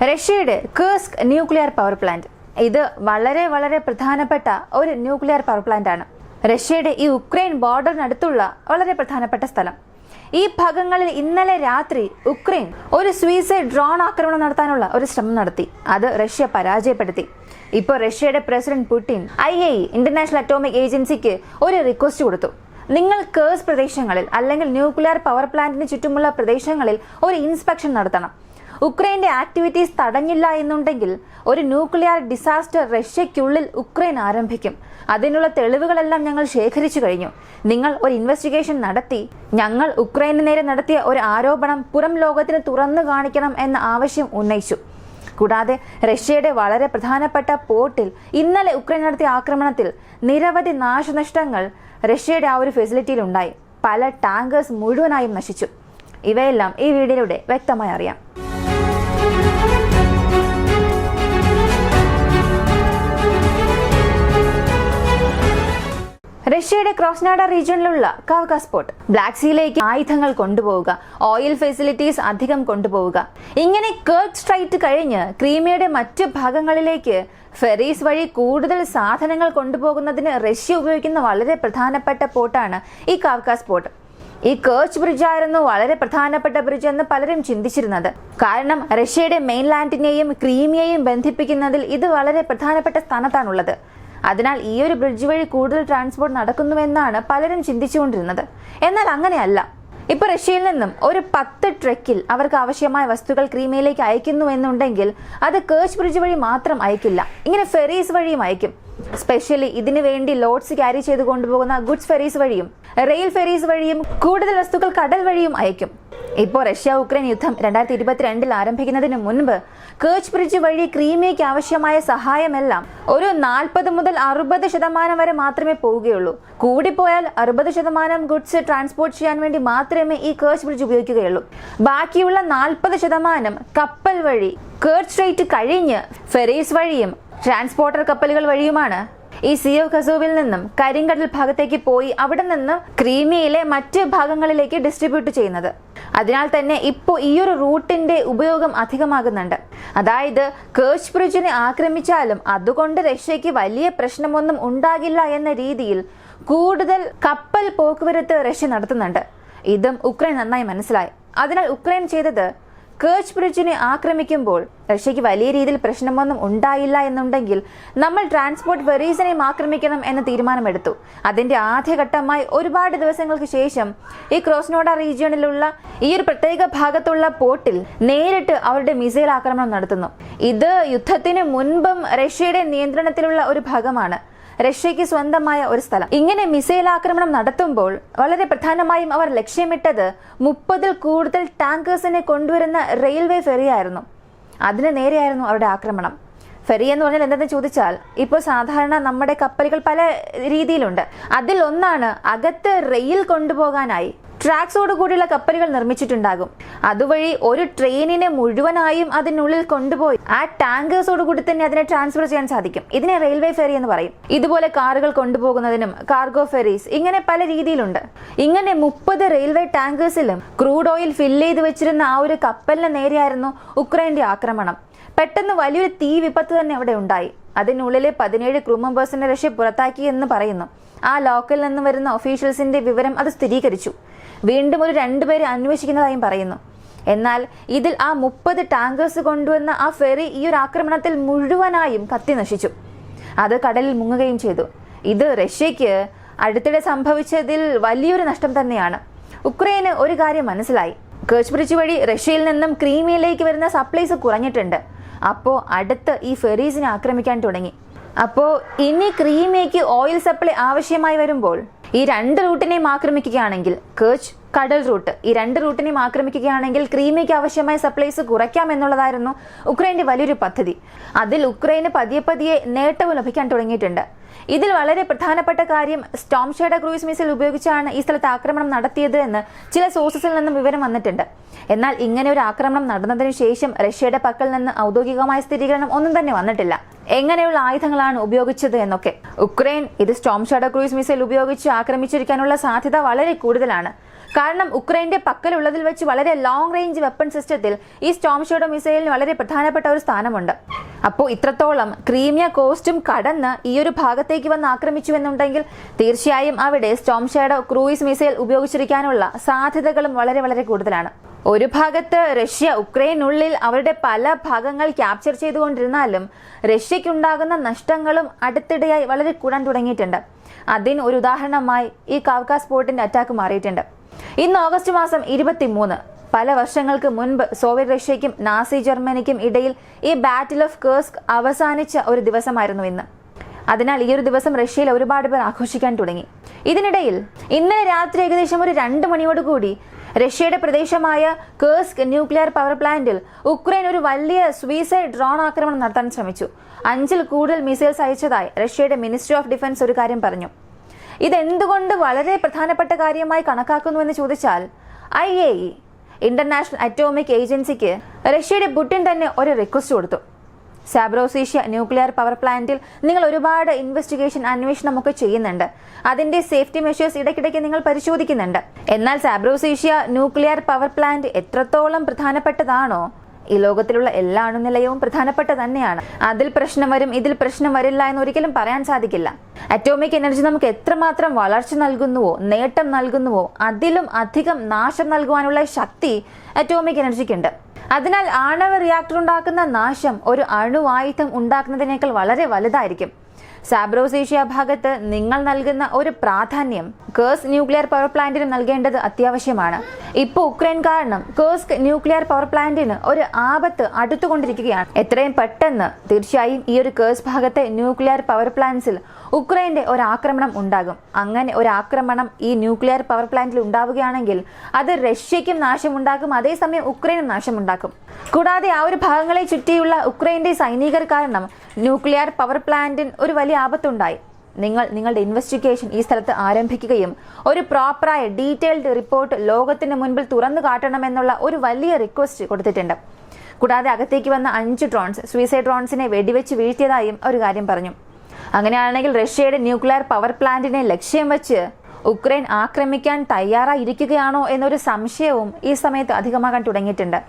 റഷ്യയുടെ Kursk nuclear power plant ഇത് വളരെ പ്രധാനപ്പെട്ട ഒരു ന്യൂക്ലിയർ പവർ പ്ലാന്റ് ആണ്. റഷ്യയുടെ ഈ ഉക്രൈൻ ബോർഡറിനടുത്തുള്ള വളരെ പ്രധാനപ്പെട്ട സ്ഥലം. ഈ ഭാഗങ്ങളിൽ ഇന്നലെ രാത്രി ഉക്രൈൻ ഒരു സൂയിസൈഡ് ഡ്രോൺ ആക്രമണം നടത്താനുള്ള ഒരു ശ്രമം നടത്തി. അത് റഷ്യ പരാജയപ്പെടുത്തി. ഇപ്പോൾ റഷ്യയുടെ president Putin IAEA international atomic ഏജൻസിക്ക് ഒരു റിക്വസ്റ്റ് കൊടുത്തു. നിങ്ങൾ കേഴ്സ് പ്രദേശങ്ങളിൽ അല്ലെങ്കിൽ ന്യൂക്ലിയർ പവർ പ്ലാന്റിന് ചുറ്റുമുള്ള പ്രദേശങ്ങളിൽ ഒരു ഇൻസ്പെക്ഷൻ നടത്തണം. ഉക്രൈന്റെ ആക്ടിവിറ്റീസ് തടഞ്ഞില്ല എന്നുണ്ടെങ്കിൽ ഒരു ന്യൂക്ലിയർ ഡിസാസ്റ്റർ റഷ്യയ്ക്കുള്ളിൽ ഉക്രൈൻ ആരംഭിക്കും. അതിനുള്ള തെളിവുകളെല്ലാം ഞങ്ങൾ ശേഖരിച്ചു കഴിഞ്ഞു. നിങ്ങൾ ഒരു ഇൻവെസ്റ്റിഗേഷൻ നടത്തി ഞങ്ങൾ ഉക്രൈന് നേരെ നടത്തിയ ഒരു ആരോപണം പുറം ലോകത്തിന് തുറന്നു കാണിക്കണം എന്ന ആവശ്യം ഉന്നയിച്ചു. കൂടാതെ റഷ്യയുടെ വളരെ പ്രധാനപ്പെട്ട പോർട്ടിൽ ഇന്നലെ ഉക്രൈൻ നടത്തിയ ആക്രമണത്തിൽ നിരവധി നാശനഷ്ടങ്ങൾ റഷ്യയുടെ ആ ഒരു ഫെസിലിറ്റിയിൽ ഉണ്ടായി. പല ടാങ്കേഴ്സ് മുഴുവനായും നശിച്ചു. ഇവയെല്ലാം ഈ വീഡിയോയിലൂടെ വ്യക്തമായി അറിയാം. റഷ്യയുടെ ക്രോസ്നാഡ റീജിയനിലുള്ള കാവ്കാസ് പോർട്ട്, ബ്ലാക്ക് സീയിലേക്ക് ആയുധങ്ങൾ കൊണ്ടുപോവുക, ഓയിൽ ഫെസിലിറ്റീസ് അധികം കൊണ്ടുപോവുക, ഇങ്ങനെ കേർച്ച് സ്ട്രൈറ്റ് കഴിഞ്ഞ് ക്രീമിയയുടെ മറ്റ് ഭാഗങ്ങളിലേക്ക് ഫെറീസ് വഴി കൂടുതൽ സാധനങ്ങൾ കൊണ്ടുപോകുന്നതിന് റഷ്യ ഉപയോഗിക്കുന്ന വളരെ പ്രധാനപ്പെട്ട പോർട്ടാണ് ഈ കാവ്കാസ് പോർട്ട്. ഈ കേർച്ച് ബ്രിഡ്ജ് ആയിരുന്നു വളരെ പ്രധാനപ്പെട്ട ബ്രിഡ്ജ് എന്ന് പലരും ചിന്തിച്ചിരുന്നത്. കാരണം റഷ്യയുടെ മെയിൻലാൻഡിനെയും ക്രീമിയയെയും ബന്ധിപ്പിക്കുന്നതിൽ ഇത് വളരെ പ്രധാനപ്പെട്ട സ്ഥാനത്താണുള്ളത്. അതിനാൽ ഈ ഒരു ബ്രിഡ്ജ് വഴി കൂടുതൽ ട്രാൻസ്പോർട്ട് നടക്കുന്നുവെന്നാണ് പലരും ചിന്തിച്ചുകൊണ്ടിരുന്നത്. എന്നാൽ അങ്ങനെയല്ല. ഇപ്പൊ റഷ്യയിൽ നിന്നും ഒരു 10 ട്രക്കിൽ അവർക്ക് ആവശ്യമായ വസ്തുക്കൾ ക്രീമിയയിലേക്ക് അയക്കുന്നു എന്നുണ്ടെങ്കിൽ അത് കേർച്ച് ബ്രിഡ്ജ് വഴി മാത്രം അയക്കില്ല, ഇങ്ങനെ ഫെറീസ് വഴിയും അയക്കും. സ്പെഷ്യലി ഇതിനു വേണ്ടി ലോഡ്സ് ക്യാരി ചെയ്ത് കൊണ്ടുപോകുന്ന ഗുഡ്സ് ഫെറീസ് വഴിയും റെയിൽ ഫെറീസ് വഴിയും കൂടുതൽ വസ്തുക്കൾ കടൽ വഴിയും അയക്കും. ഇപ്പോൾ റഷ്യ ഉക്രൈൻ യുദ്ധം 2022 ആരംഭിക്കുന്നതിന് മുൻപ് കേർച്ച് ബ്രിഡ്ജ് വഴി ക്രീമിയയ്ക്ക് ആവശ്യമായ സഹായമെല്ലാം ഒരു 40 മുതൽ 60% വരെ മാത്രമേ പോവുകയുള്ളൂ. കൂടിപ്പോയാൽ 60% ഗുഡ്സ് ട്രാൻസ്പോർട്ട് ചെയ്യാൻ വേണ്ടി മാത്രമേ ഈ കേർച്ച് ബ്രിഡ്ജ് ഉപയോഗിക്കുകയുള്ളൂ. ബാക്കിയുള്ള 40% കപ്പൽ വഴി കേർച്ച് സ്ട്രെയിറ്റ് കഴിഞ്ഞ് ഫെറീസ് വഴിയും ട്രാൻസ്പോർട്ടർ കപ്പലുകൾ വഴിയുമാണ് ഈ സീ ഓഫ് ഖസോവിൽ നിന്നും കരിങ്കടൽ ഭാഗത്തേക്ക് പോയി അവിടെ നിന്ന് ക്രീമിയയിലെ മറ്റ് ഭാഗങ്ങളിലേക്ക് ഡിസ്ട്രിബ്യൂട്ട് ചെയ്യുന്നത്. അതിനാൽ തന്നെ ഇപ്പോൾ ഈ ഒരു റൂട്ടിന്റെ ഉപയോഗം അധികമാകുന്നുണ്ട്. അതായത് കേർച്ച് ബ്രിഡ്ജിനെ ആക്രമിച്ചാലും അതുകൊണ്ട് റഷ്യയ്ക്ക് വലിയ പ്രശ്നമൊന്നും ഉണ്ടാകില്ല എന്ന രീതിയിൽ കൂടുതൽ കപ്പൽ പോക്കുവരത്ത് റഷ്യ നടത്തുന്നുണ്ട്. ഇതും ഉക്രൈൻ നന്നായി മനസ്സിലായി. അതിനാൽ ഉക്രൈൻ ചെയ്തത് കേർച്ച് ബ്രിഡ്ജിനെ ആക്രമിക്കുമ്പോൾ റഷ്യയ്ക്ക് വലിയ രീതിയിൽ പ്രശ്നമൊന്നും ഉണ്ടായില്ല എന്നുണ്ടെങ്കിൽ നമ്മൾ ട്രാൻസ്പോർട്ട് ഫെറീസിനെയും ആക്രമിക്കണം എന്ന തീരുമാനമെടുത്തു. അതിന്റെ ആദ്യഘട്ടമായി ഒരുപാട് ദിവസങ്ങൾക്ക് ശേഷം ഈ ക്രോസ്നോഡ റീജിയണിലുള്ള ഈ ഒരു പ്രത്യേക ഭാഗത്തുള്ള പോർട്ടിൽ നേരിട്ട് അവരുടെ മിസൈൽ ആക്രമണം നടത്തുന്നു. ഇത് യുദ്ധത്തിന് മുൻപും റഷ്യയുടെ നിയന്ത്രണത്തിലുള്ള ഒരു ഭാഗമാണ്, റഷ്യയ്ക്ക് സ്വന്തമായ ഒരു സ്ഥലം. ഇങ്ങനെ മിസൈൽ ആക്രമണം നടത്തുമ്പോൾ വളരെ പ്രധാനമായും അവർ ലക്ഷ്യമിട്ടത് 30-ൽ കൂടുതൽ ടാങ്കേഴ്സിനെ കൊണ്ടുവരുന്ന റെയിൽവേ ഫെറി ആയിരുന്നു. അതിന് നേരെയായിരുന്നു അവരുടെ ആക്രമണം. ഫെറി എന്ന് പറഞ്ഞാൽ എന്തെന്ന് ചോദിച്ചാൽ, ഇപ്പോൾ സാധാരണ നമ്മുടെ കപ്പലുകൾ പല രീതിയിലുണ്ട്. അതിൽ ഒന്നാണ് അകത്ത് റെയിൽ കൊണ്ടുപോകാനായി ട്രാക്സോട് കൂടിയുള്ള കപ്പലുകൾ നിർമ്മിച്ചിട്ടുണ്ടാകും. അതുവഴി ഒരു ട്രെയിനിനെ മുഴുവനായും അതിനുള്ളിൽ കൊണ്ടുപോയി ആ ടാങ്കേഴ്സോട് കൂടി തന്നെ അതിനെ ട്രാൻസ്ഫർ ചെയ്യാൻ സാധിക്കും. ഇതിനെ റെയിൽവേ ഫെറി എന്ന് പറയും. ഇതുപോലെ കാറുകൾ കൊണ്ടുപോകുന്നതിനും കാർഗോ ഫെറീസ്, ഇങ്ങനെ പല രീതിയിലുണ്ട്. ഇങ്ങനെ 30 റെയിൽവേ ടാങ്കേഴ്സിലും ക്രൂഡ് ഓയിൽ ഫില്ല് ചെയ്ത് വെച്ചിരുന്ന ആ ഒരു കപ്പലിന് നേരെയായിരുന്നു ഉക്രൈന്റെ ആക്രമണം. പെട്ടെന്ന് വലിയൊരു തീ വിപത്ത് തന്നെ അവിടെ ഉണ്ടായി. അതിനുള്ളിലെ 17 ക്രൂ മെമ്പേഴ്സിനെ റഷ്യ പുറത്താക്കി എന്ന് പറയുന്നു. ആ ലോക്കലിൽ നിന്ന് വരുന്ന ഒഫീഷ്യൽസിന്റെ വിവരം അത് സ്ഥിരീകരിച്ചു. വീണ്ടും ഒരു 2 പേരെ അന്വേഷിക്കുന്നതായും പറയുന്നു. എന്നാൽ ഇതിൽ ആ 30 ടാങ്കേഴ്സ് കൊണ്ടുവന്ന ആ ഫെറി ഈ ഒരു ആക്രമണത്തിൽ മുഴുവനായും കത്തി നശിച്ചു. അത് കടലിൽ മുങ്ങുകയും ചെയ്തു. ഇത് റഷ്യയ്ക്ക് അടുത്തിടെ സംഭവിച്ചതിൽ വലിയൊരു നഷ്ടം തന്നെയാണ്. ഉക്രൈന് ഒരു കാര്യം മനസ്സിലായി, കേർച്ച് ബ്രിഡ്ജ് വഴി റഷ്യയിൽ നിന്നും ക്രീമിയയിലേക്ക് വരുന്ന സപ്ലൈസ് കുറഞ്ഞിട്ടുണ്ട്. അപ്പോൾ അടുത്ത് ഈ ഫെറീസിനെ ആക്രമിക്കാൻ തുടങ്ങി. അപ്പോൾ ഇനി ക്രീമിയയ്ക്ക് ഓയിൽ സപ്ലൈ ആവശ്യമായി വരുമ്പോൾ ഈ 2 റൂട്ടിനെയും ആക്രമിക്കുകയാണെങ്കിൽ, കേർച്ച് കടൽ റൂട്ട്, ഈ 2 റൂട്ടിനെയും ആക്രമിക്കുകയാണെങ്കിൽ ക്രീമിയയ്ക്ക് ആവശ്യമായ സപ്ലൈസ് കുറയ്ക്കാം എന്നുള്ളതായിരുന്നു ഉക്രൈന്റെ വലിയൊരു പദ്ധതി. അതിൽ ഉക്രൈന് പതിയെ നേട്ടവും ലഭിക്കാൻ തുടങ്ങിയിട്ടുണ്ട്. ഇതിൽ വളരെ പ്രധാനപ്പെട്ട കാര്യം സ്റ്റോം ഷാഡോ ക്രൂയിസ് മിസൈൽ ഉപയോഗിച്ചാണ് ഈ സ്ഥലത്ത് ആക്രമണം നടത്തിയത് എന്ന് ചില സോഴ്സസിൽ നിന്നും വിവരം വന്നിട്ടുണ്ട്. എന്നാൽ ഇങ്ങനെ ഒരു ആക്രമണം നടന്നതിനു ശേഷം റഷ്യയുടെ പക്കൽ നിന്ന് ഔദ്യോഗികമായ സ്ഥിരീകരണം ഒന്നും തന്നെ വന്നിട്ടില്ല. എങ്ങനെയുള്ള ആയുധങ്ങളാണ് ഉപയോഗിച്ചത് എന്നൊക്കെ. ഉക്രൈൻ ഇത് സ്റ്റോം ഷാഡോ ക്രൂയിസ് മിസൈൽ ഉപയോഗിച്ച് ആക്രമിച്ചിരിക്കാനുള്ള സാധ്യത വളരെ കൂടുതലാണ്. കാരണം ഉക്രൈന്റെ പക്കലുള്ളതിൽ വെച്ച് വളരെ ലോങ് റേഞ്ച് വെപ്പൺ സിസ്റ്റത്തിൽ ഈ സ്റ്റോം ഷാഡോ മിസൈലിന് വളരെ പ്രധാനപ്പെട്ട ഒരു സ്ഥാനമുണ്ട്. അപ്പോൾ ഇത്രത്തോളം ക്രീമിയ കോസ്റ്റും കടന്ന് ഈ ഒരു ഭാഗത്തേക്ക് വന്ന് ആക്രമിച്ചു എന്നുണ്ടെങ്കിൽ തീർച്ചയായും അവിടെ സ്റ്റോം ഷാഡോ ക്രൂയിസ് മിസൈൽ ഉപയോഗിച്ചിരിക്കാനുള്ള സാധ്യതകളും വളരെ വളരെ കൂടുതലാണ്. ഒരു ഭാഗത്ത് റഷ്യ ഉക്രൈനുള്ളിൽ അവരുടെ പല ഭാഗങ്ങൾ ക്യാപ്ചർ ചെയ്തുകൊണ്ടിരുന്നാലും റഷ്യക്കുണ്ടാകുന്ന നഷ്ടങ്ങളും അടുത്തിടെയായി വളരെ കൂടാൻ തുടങ്ങിയിട്ടുണ്ട്. അതിന് ഒരു ഉദാഹരണമായി ഈ കാവ്കാസ് പോർട്ടിന്റെ അറ്റാക്ക് മാറിയിട്ടുണ്ട്. ഇന്ന് ഓഗസ്റ്റ് മാസം 23, പല വർഷങ്ങൾക്ക് മുൻപ് സോവിയറ്റ് റഷ്യയ്ക്കും നാസി ജർമ്മനിക്കും ഇടയിൽ ഈ ബാറ്റിൽ ഓഫ് കേഴ്സ്ക് അവസാനിച്ച ഒരു ദിവസമായിരുന്നു ഇന്ന്. അതിനാൽ ഈ ഒരു ദിവസം റഷ്യയിൽ ഒരുപാട് പേർ ആഘോഷിക്കാൻ തുടങ്ങി. ഇതിനിടയിൽ ഇന്നലെ രാത്രി ഏകദേശം ഒരു 2 മണിയോടുകൂടി റഷ്യയുടെ പ്രദേശമായ കേഴ്സ്ക് ന്യൂക്ലിയർ പവർ പ്ലാന്റിൽ ഉക്രൈൻ ഒരു വലിയ സൂയിസൈഡ് ഡ്രോൺ ആക്രമണം നടത്താൻ ശ്രമിച്ചു. 5ൽ കൂടുതൽ മിസൈൽസ് അയച്ചതായി റഷ്യയുടെ മിനിസ്ട്രി ഓഫ് ഡിഫൻസ് ഒരു കാര്യം പറഞ്ഞു. ഇതെന്തുകൊണ്ട് വളരെ പ്രധാനപ്പെട്ട കാര്യമായി കണക്കാക്കുന്നുവെന്ന് ചോദിച്ചാൽ IAEA ഇന്റർനാഷണൽ അറ്റോമിക് ഏജൻസിക്ക് റഷ്യയുടെ പുടിൻ തന്നെ ഒരു റിക്വസ്റ്റ് കൊടുത്തു. സാബ്രോസീഷ്യ ന്യൂക്ലിയർ പവർ പ്ലാന്റിൽ നിങ്ങൾ ഒരുപാട് അന്വേഷണം ഒക്കെ ചെയ്യുന്നുണ്ട്. അതിന്റെ സേഫ്റ്റി മെഷേഴ്സ് ഇടയ്ക്കിടയ്ക്ക് നിങ്ങൾ പരിശോധിക്കുന്നുണ്ട്. എന്നാൽ സാബ്രോസീഷ്യ ന്യൂക്ലിയർ പവർ പ്ലാന്റ് എത്രത്തോളം പ്രധാനപ്പെട്ടതാണോ ഈ ലോകത്തിലുള്ള എല്ലാ അണുനിലയവും പ്രധാനപ്പെട്ട തന്നെയാണ്. അതിൽ പ്രശ്നം വരും, ഇതിൽ പ്രശ്നം വരില്ല എന്ന് ഒരിക്കലും പറയാൻ സാധിക്കില്ല. അറ്റോമിക് എനർജി നമുക്ക് എത്രമാത്രം വളർച്ച നൽകുന്നുവോ, നേട്ടം നൽകുന്നുവോ, അതിലും അധികം നാശം നൽകുവാനുള്ള ശക്തി അറ്റോമിക് എനർജിക്കുണ്ട്. അതിനാൽ ആണവ റിയാക്ടർ ഉണ്ടാക്കുന്ന നാശം ഒരു അണുവായുധം ഉണ്ടാക്കുന്നതിനേക്കാൾ വളരെ വലുതായിരിക്കും. സാബ്രോസീഷ്യ ഭാഗത്ത് നിങ്ങൾ നൽകുന്ന ഒരു പ്രാധാന്യം കേഴ്സ്ക് ന്യൂക്ലിയർ പവർ പ്ലാന്റിന് നൽകേണ്ടത് അത്യാവശ്യമാണ്. ഇപ്പോൾ ഉക്രൈൻ കാരണം കേഴ്സ്ക് ന്യൂക്ലിയർ പവർ പ്ലാന്റിന് ഒരു ആപത്ത് അടുത്തുകൊണ്ടിരിക്കുകയാണ്. എത്രയും പെട്ടെന്ന് തീർച്ചയായും ഈ ഒരു കേഴ്സ്ക് ഭാഗത്തെ ന്യൂക്ലിയർ പവർ പ്ലാന്റ്സിൽ ഉക്രൈന്റെ ഒരു ആക്രമണം ഉണ്ടാകും. അങ്ങനെ ഒരു ആക്രമണം ഈ ന്യൂക്ലിയർ പവർ പ്ലാന്റിൽ ഉണ്ടാവുകയാണെങ്കിൽ അത് റഷ്യയ്ക്കും നാശമുണ്ടാക്കും, അതേസമയം ഉക്രൈനും നാശമുണ്ടാക്കും. കൂടാതെ ആ ഒരു ഭാഗങ്ങളെ ചുറ്റിയുള്ള ഉക്രൈന്റെ സൈനികർ കാരണം ന്യൂക്ലിയർ പവർ പ്ലാന്റിന് ഒരു വലിയ ആപത്തുണ്ടായി. നിങ്ങളുടെ ഇൻവെസ്റ്റിഗേഷൻ ഈ സ്ഥലത്ത് ആരംഭിക്കുകയും ഒരു പ്രോപ്പറായ ഡീറ്റെയിൽഡ് റിപ്പോർട്ട് ലോകത്തിന് മുൻപിൽ തുറന്നു കാട്ടണമെന്നുള്ള ഒരു വലിയ റിക്വസ്റ്റ് കൊടുത്തിട്ടുണ്ട്. കൂടാതെ അകത്തേക്ക് വന്ന 5 ഡ്രോൺസ് സൂയിസൈഡ് ഡ്രോൺസിനെ വെടിവെച്ച് വീഴ്ത്തിയതായും ഒരു കാര്യം പറഞ്ഞു. അങ്ങനെയാണെങ്കിൽ റഷ്യയുടെ ന്യൂക്ലിയർ പവർ പ്ലാന്റിനെ ലക്ഷ്യം വെച്ച് ഉക്രൈൻ ആക്രമിക്കാൻ തയ്യാറായിരിക്കുകയാണോ എന്നൊരു സംശയവും ഈ സമയത്ത് അധികമാകാൻ തുടങ്ങിയിട്ടുണ്ട്.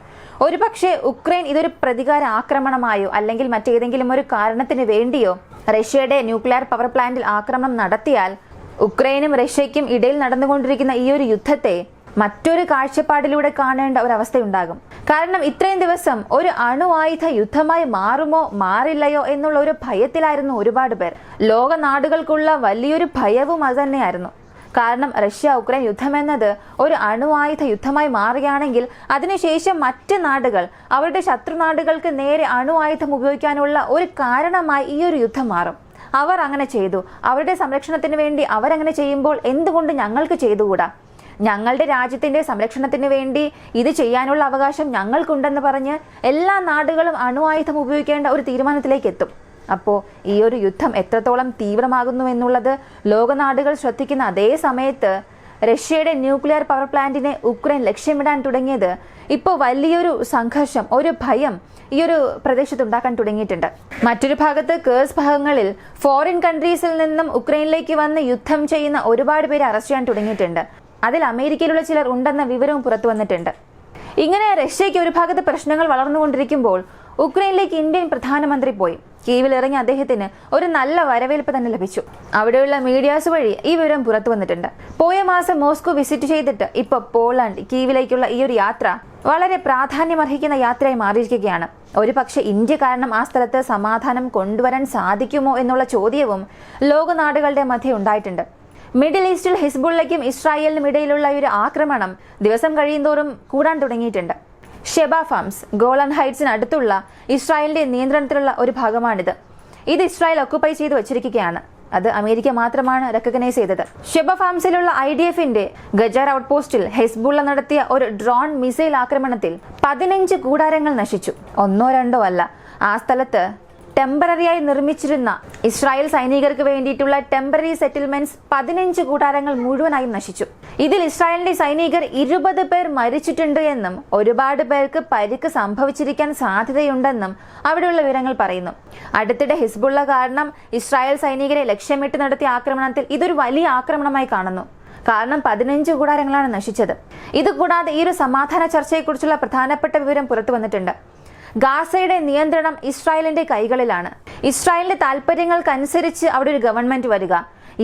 ഒരുപക്ഷെ ഉക്രൈൻ ഇതൊരു പ്രതികാര ആക്രമണമായോ അല്ലെങ്കിൽ മറ്റേതെങ്കിലും ഒരു കാരണത്തിന് വേണ്ടിയോ റഷ്യയുടെ ന്യൂക്ലിയർ പവർ പ്ലാന്റിൽ ആക്രമണം നടത്തിയാൽ ഉക്രൈനും റഷ്യയ്ക്കും ഇടയിൽ നടന്നുകൊണ്ടിരിക്കുന്ന ഈ ഒരു യുദ്ധത്തെ മറ്റൊരു കാഴ്ചപ്പാടിലൂടെ കാണേണ്ട ഒരവസ്ഥയുണ്ടാകും. കാരണം ഇത്രയും ദിവസം ഒരു അണുവായുധ യുദ്ധമായി മാറുമോ മാറില്ലയോ എന്നുള്ള ഒരു ഭയത്തിലായിരുന്നു ഒരുപാട് പേർ. ലോക നാടുകൾക്കുള്ള വലിയൊരു ഭയവും അത് തന്നെയായിരുന്നു. കാരണം റഷ്യ ഉക്രൈൻ യുദ്ധമെന്നത് ഒരു അണുവായുധ യുദ്ധമായി മാറുകയാണെങ്കിൽ അതിനുശേഷം മറ്റ് നാടുകൾ അവരുടെ ശത്രു നാടുകൾക്ക് നേരെ അണുവായുധം ഉപയോഗിക്കാനുള്ള ഒരു കാരണമായി ഈ ഒരു യുദ്ധം മാറും. അവർ അങ്ങനെ ചെയ്തു, അവരുടെ സംരക്ഷണത്തിന് വേണ്ടി അവരങ്ങനെ ചെയ്യുമ്പോൾ എന്തുകൊണ്ട് ഞങ്ങൾക്ക് ചെയ്തുകൂടാ? ഞങ്ങളുടെ രാജ്യത്തിന്റെ സംരക്ഷണത്തിന് വേണ്ടി ഇത് ചെയ്യാനുള്ള അവകാശം ഞങ്ങൾക്കുണ്ടെന്ന് പറഞ്ഞ് എല്ലാ നാടുകളും അണുവായുധം ഉപയോഗിക്കേണ്ട ഒരു തീരുമാനത്തിലേക്ക് എത്തും. അപ്പോൾ ഈ ഒരു യുദ്ധം എത്രത്തോളം തീവ്രമാകുന്നു എന്നുള്ളത് ലോകനാടുകൾ ശ്രദ്ധിക്കുന്ന അതേ സമയത്ത് റഷ്യയുടെ ന്യൂക്ലിയർ പവർ പ്ലാന്റിനെ ഉക്രൈൻ ലക്ഷ്യമിടാൻ തുടങ്ങിയത് ഇപ്പോൾ വലിയൊരു സംഘർഷം, ഒരു ഭയം ഈ ഒരു പ്രദേശത്ത് ഉണ്ടാക്കാൻ തുടങ്ങിയിട്ടുണ്ട്. മറ്റൊരു ഭാഗത്ത് കേഴ്സ്ക് ഭാഗങ്ങളിൽ ഫോറിൻ കൺട്രീസിൽ നിന്നും ഉക്രൈനിലേക്ക് വന്ന് യുദ്ധം ചെയ്യുന്ന ഒരുപാട് പേര് അറസ്റ്റ് ചെയ്യാൻ തുടങ്ങിയിട്ടുണ്ട്. അതിൽ അമേരിക്കയിലുള്ള ചിലർ ഉണ്ടെന്ന വിവരവും പുറത്തു വന്നിട്ടുണ്ട്. ഇങ്ങനെ റഷ്യയ്ക്ക് ഒരു ഭാഗത്ത് പ്രശ്നങ്ങൾ വളർന്നുകൊണ്ടിരിക്കുമ്പോൾ ഉക്രൈനിലേക്ക് ഇന്ത്യൻ പ്രധാനമന്ത്രി പോയി. കീവിൽ ഇറങ്ങിയ അദ്ദേഹത്തിന് ഒരു നല്ല വരവേൽപ്പ് തന്നെ ലഭിച്ചു. അവിടെയുള്ള മീഡിയാസ് വഴി ഈ വിവരം പുറത്തു വന്നിട്ടുണ്ട്. പോയ മാസം മോസ്കോ വിസിറ്റ് ചെയ്തിട്ട് ഇപ്പോൾ പോളണ്ട് കീവിലേക്കുള്ള ഈ ഒരു യാത്ര വളരെ പ്രാധാന്യമർഹിക്കുന്ന യാത്രയായി മാറിയിരിക്കുകയാണ്. ഒരു പക്ഷെ ഇന്ത്യ കാരണം ആ സ്ഥലത്ത് സമാധാനം കൊണ്ടുവരാൻ സാധിക്കുമോ എന്നുള്ള ചോദ്യവും ലോകനാടുകളുടെ മധ്യേ ഉണ്ടായിട്ടുണ്ട്. മിഡിൽ ഈസ്റ്റിൽ ഹിസ്ബുള്ളയ്ക്കും ഇസ്രായേലിനും ഇടയിലുള്ള ഒരു ആക്രമണം ദിവസം കഴിയുന്തോറും കൂടാൻ തുടങ്ങിയിട്ടുണ്ട്. ഷെബ ഫാംസ് ഗോളൻ ഹൈറ്റ്സിന് അടുത്തുള്ള ഇസ്രായേലിന്റെ നിയന്ത്രണത്തിലുള്ള ഒരു ഭാഗമാണിത്. ഇത് ഇസ്രായേൽ ഒക്കുപൈ ചെയ്ത് വച്ചിരിക്കുകയാണ്. അത് അമേരിക്ക മാത്രമാണ് റെക്കഗ്നൈസ് ചെയ്തത്. ഷെബ ഫാംസിലുള്ള IDFന്റെ ഗജാർ ഔട്ട്പോസ്റ്റിൽ ഹിസ്ബുള്ള നടത്തിയ ഒരു ഡ്രോൺ മിസൈൽ ആക്രമണത്തിൽ 15 കൂടാരങ്ങൾ നശിച്ചു. 1 2 അല്ല, ആ സ്ഥലത്ത് ടെമ്പററിയായി നിർമ്മിച്ചിരുന്ന ഇസ്രായേൽ സൈനികർക്ക് വേണ്ടിയിട്ടുള്ള ടെമ്പററി സെറ്റിൽമെന്റ്സ് 15 കൂടാരങ്ങൾ മുഴുവനായും നശിച്ചു. ഇതിൽ ഇസ്രായേലിന്റെ സൈനികർ 20 പേർ മരിച്ചിട്ടുണ്ട് എന്നും ഒരുപാട് പേർക്ക് പരിക്ക് സംഭവിച്ചിരിക്കാൻ സാധ്യതയുണ്ടെന്നും അവിടെയുള്ള വിവരങ്ങൾ പറയുന്നു. അടുത്തിടെ ഹിസ്ബുള്ള കാരണം ഇസ്രായേൽ സൈനികരെ ലക്ഷ്യമിട്ട് നടത്തിയ ആക്രമണത്തിൽ ഇതൊരു വലിയ ആക്രമണമായി കാണുന്നു. കാരണം 15 കൂടാരങ്ങളാണ് നശിച്ചത്. ഇതുകൂടാതെ ഈ ഒരു സമാധാന ചർച്ചയെക്കുറിച്ചുള്ള പ്രധാനപ്പെട്ട വിവരം പുറത്തു വന്നിട്ടുണ്ട്. ഗാസയുടെ നിയന്ത്രണം ഇസ്രായേലിന്റെ കൈകളിലാണ്. ഇസ്രായേലിന്റെ താല്പര്യങ്ങൾക്കനുസരിച്ച് അവിടെ ഒരു ഗവൺമെന്റ് വരിക,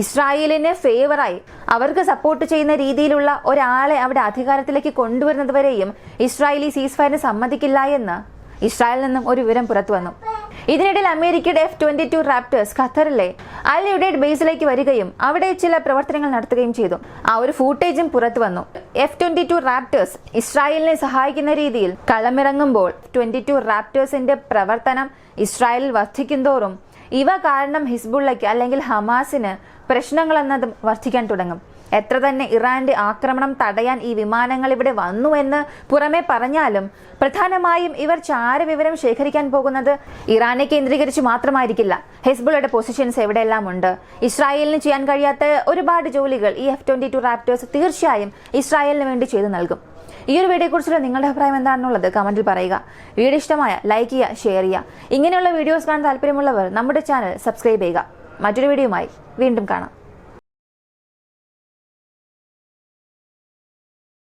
ഇസ്രായേലിന് ഫേവറായി അവർക്ക് സപ്പോർട്ട് ചെയ്യുന്ന രീതിയിലുള്ള ഒരാളെ അവിടെ അധികാരത്തിലേക്ക് കൊണ്ടുവരുന്നതുവരെയും ഇസ്രായേലി സീസ് ഫയറിന് സമ്മതിക്കില്ല എന്ന് ഇസ്രായേലിൽ നിന്നും ഒരു വിവരം പുറത്തു വന്നു. ഇതിനിടയിൽ അമേരിക്കയുടെ F-22 റാപ്റ്റേഴ്സ് ഖത്തറിലെ അൽ ഉഡൈഡ് ബേസിലേക്ക് വരികയും അവിടെ ചില പ്രവർത്തനങ്ങൾ നടത്തുകയും ചെയ്തു. ആ ഒരു ഫൂട്ടേജും പുറത്തു വന്നു. F-22 റാപ്റ്റേഴ്സ് ഇസ്രായേലിനെ സഹായിക്കുന്ന രീതിയിൽ കളമിറങ്ങുമ്പോൾ 22 റാപ്റ്റേഴ്സിന്റെ പ്രവർത്തനം ഇസ്രായേലിൽ വർദ്ധിക്കുന്തോറും ഇവ കാരണം ഹിസ്ബുള്ളയ്ക്ക് അല്ലെങ്കിൽ ഹമാസിന് പ്രശ്നങ്ങൾ എന്നതും വർദ്ധിക്കാൻ തുടങ്ങും. എത്ര തന്നെ ഇറാന്റെ ആക്രമണം തടയാൻ ഈ വിമാനങ്ങൾ ഇവിടെ വന്നു എന്ന് പുറമെ പറഞ്ഞാലും പ്രധാനമായും ഇവർ ചാരവിവരം ശേഖരിക്കാൻ പോകുന്നത് ഇറാനെ കേന്ദ്രീകരിച്ച് മാത്രമായിരിക്കില്ല. ഹിസ്ബുള്ളയുടെ പൊസിഷൻസ് എവിടെയെല്ലാം ഉണ്ട്, ഇസ്രായേലിന് ചെയ്യാൻ കഴിയാത്ത ഒരുപാട് ജോലികൾ ഈ F-22 റാപ്റ്റേഴ്സ് തീർച്ചയായും ഇസ്രായേലിന് വേണ്ടി ചെയ്തു നൽകും. ഈ ഒരു വീഡിയോയെക്കുറിച്ചുള്ള നിങ്ങളുടെ അഭിപ്രായം എന്താണെന്നുള്ളത് കമന്റിൽ പറയുക. വീഡിയോ ഇഷ്ടമായ ലൈക്ക് ചെയ്യുക, ഷെയർ ചെയ്യുക. ഇങ്ങനെയുള്ള വീഡിയോസ് കാണാൻ താല്പര്യമുള്ളവർ നമ്മുടെ ചാനൽ സബ്സ്ക്രൈബ് ചെയ്യുക. മറ്റൊരു വീഡിയോയുമായി വീണ്ടും കാണാം.